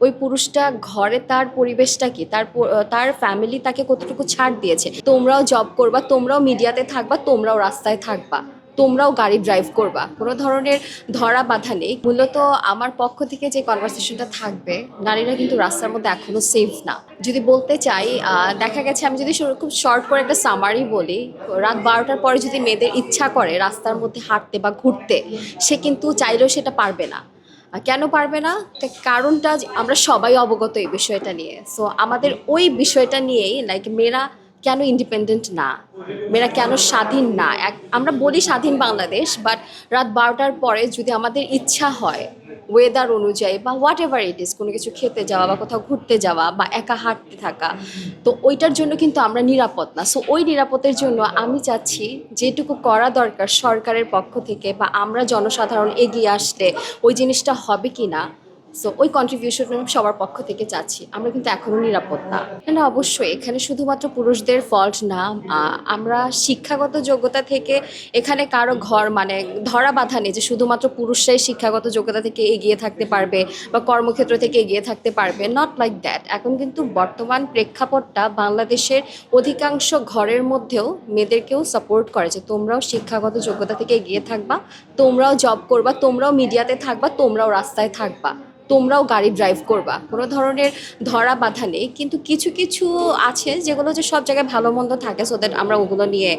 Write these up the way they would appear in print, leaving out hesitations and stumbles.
ওই পুরুষটা ঘরে তার পরিবেশটা কি, তার ফ্যামিলি তাকে কতটুকু ছাড় দিয়েছে। তোমরাও জব করবা, তোমরাও মিডিয়াতে থাকবা, তোমরাও রাস্তায় থাকবা, তোমরাও গাড়ি ড্রাইভ করবা, কোনো ধরনের ধরা বাধা নেই। মূলত আমার পক্ষ থেকে যে কনভারসেশনটা থাকবে, নারীরা কিন্তু রাস্তার মধ্যে এখনো সেফ না। যদি বলতে চাই, দেখা গেছে, আমি যদি খুব শর্ট করে একটা সামারি বলি, রাত 12টার পরে যদি মেয়েদের ইচ্ছা করে রাস্তার মধ্যে হাঁটতে বা ঘুরতে, সে কিন্তু চাইলেও সেটা পারবে না। কেন পারবে না? কারণটা আমরা সবাই অবগত এই বিষয়টা নিয়ে। সো আমাদের ওই বিষয়টা নিয়েই লাইক মেয়েরা কেন ইন্ডিপেন্ডেন্ট না, মেয়েরা কেন স্বাধীন না। আমরা বলি স্বাধীন বাংলাদেশ, বাট রাত 12টার পরে যদি আমাদের ইচ্ছা হয় ওয়েদার অনুযায়ী বা হোয়াট এভার ইট ইজ, কোনো কিছু খেতে যাওয়া বা কোথাও ঘুরতে যাওয়া বা একা হাঁটতে থাকা, তো ওইটার জন্য কিন্তু আমরা নিরাপদ না। সো ওই নিরাপদের জন্য আমি চাচ্ছি যেটুকু করা দরকার সরকারের পক্ষ থেকে বা আমরা জনসাধারণ এগিয়ে আসলে ওই জিনিসটা হবে কি না। সো ওই কন্ট্রিবিউশন সবার পক্ষ থেকে চাচ্ছি। আমরা কিন্তু এখনও নিরাপদ না। না, অবশ্যই এখানে শুধুমাত্র পুরুষদের ফল্ট না। আমরা শিক্ষাগত যোগ্যতা থেকে এখানে কারো ঘর মানে ধরা বাঁধা নেই যে শুধুমাত্র পুরুষরাই শিক্ষাগত যোগ্যতা থেকে এগিয়ে থাকতে পারবে বা কর্মক্ষেত্র থেকে এগিয়ে থাকতে পারবে, নট লাইক দ্যাট। এখন কিন্তু বর্তমান প্রেক্ষাপটটা বাংলাদেশের অধিকাংশ ঘরের মধ্যেও মেয়েদেরকেও সাপোর্ট করে যে তোমরাও শিক্ষাগত যোগ্যতা থেকে এগিয়ে থাকবা, তোমরাও জব করবা, তোমরাও মিডিয়াতে থাকবা, তোমরাও রাস্তায় থাকবা, তোমরাও গাড়ি ড্রাইভ করবা, কোনো ধরনের ধরা বাধা নেই। কিন্তু কিছু কিছু আছে যেগুলো যে সব জায়গায় ভালো মন্দ থাকে, সো দ্যাট আমরা ওগুলো নিয়ে,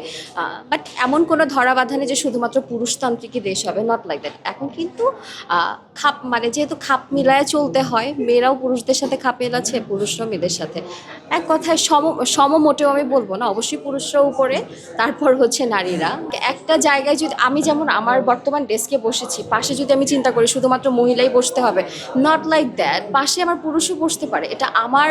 বাট এমন কোনো ধরা বাধা নেই যে শুধুমাত্র পুরুষতান্ত্রিকই দেশ হবে, নট লাইক দ্যাট। এখন কিন্তু খাপ মানে যেহেতু খাপ মিলায় চলতে হয়, মেয়েরাও পুরুষদের সাথে খাপ মেলাচ্ছে, পুরুষরাও মেয়েদের সাথে। এক কথায় সম মোটেও আমি বলবো না, অবশ্যই পুরুষরা উপরে, তারপর হচ্ছে নারীরা। একটা জায়গায় যদি আমি যেমন আমার বর্তমান ডেস্কে বসেছি, পাশে যদি আমি চিন্তা করি শুধুমাত্র মহিলাই বসতে হবে, নট লাইক দ্যাট। পাশে আমার পুরুষও বসতে পারে। এটা আমার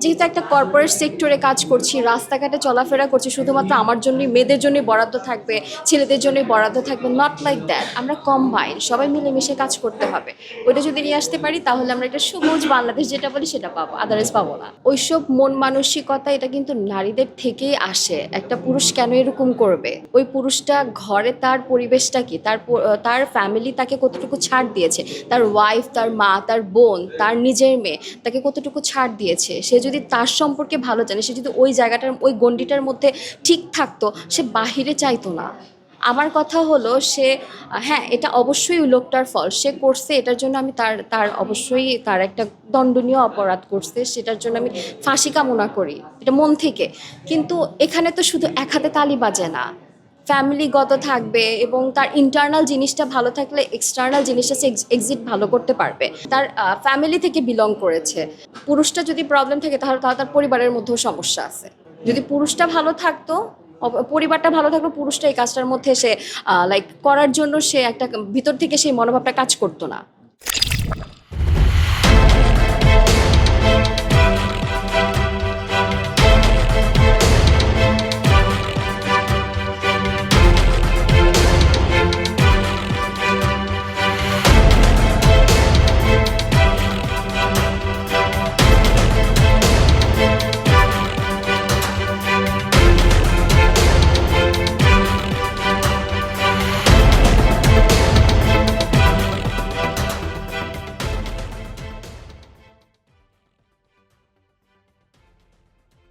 যেহেতু একটা কর্পোরেট সেক্টরে কাজ করছি, রাস্তাঘাটে চলাফেরা করছি, শুধুমাত্র আমার জন্যই, মেয়েদের জন্যই বরাদ্দ থাকবে, ছেলেদের জন্যই বরাদ্দ থাকবে, নট লাইক দ্যাট। আমরা কম্বাইন, সবাই মিলেমিশে কাজ করতে হবে। ওইটা যদি নিয়ে আসতে পারি তাহলে আমরা একটা সবুজ বাংলাদেশ যেটা বলি সেটা পাবো, আদারওয়াইজ পাবো না। ওইসব মন মানসিকতা এটা কিন্তু নারীদের থেকেই আসে। একটা পুরুষ কেন এরকম করবে? ওই পুরুষটা ঘরে তার পরিবেশটা কি, তার ফ্যামিলি তাকে কতটুকু ছাড় দিয়েছে, তার ওয়াইফ, তার মা, তার বোন, তার নিজের মেয়ে তাকে কতটুকু ছাড় দিয়েছে। সে যদি তার সম্পর্কে ভালো জানে, সে যদি ওই জায়গাটার ওই গণ্ডিটার মধ্যে ঠিক থাকতো, সে বাহিরে চাইতো না। আমার কথা হলো সে, হ্যাঁ এটা অবশ্যই ওই লোকটার ফল, সে করছে, এটার জন্য আমি তার তার অবশ্যই তার একটা দণ্ডনীয় অপরাধ করছে, সেটার জন্য আমি ফাঁসি কামনা করি, এটা মন থেকে। কিন্তু এখানে তো শুধু এক হাতে তালি বাজে না, ফ্যামিলিগত থাকবে এবং তার ইন্টারনাল জিনিসটা ভালো থাকলে এক্সটার্নাল জিনিসটা সে এক্সিট ভালো করতে পারবে। তার ফ্যামিলি থেকে বিলং করেছে। পুরুষটা যদি প্রবলেম থাকে তাহলে তার পরিবারের মধ্যেও সমস্যা আছে। যদি পুরুষটা ভালো থাকতো, পরিবারটা ভালো থাকলো, পুরুষটা এই কাজটার মধ্যে সে লাইক করার জন্য সে একটা ভিতর থেকে সেই মনোভাবটা কাজ করতো না।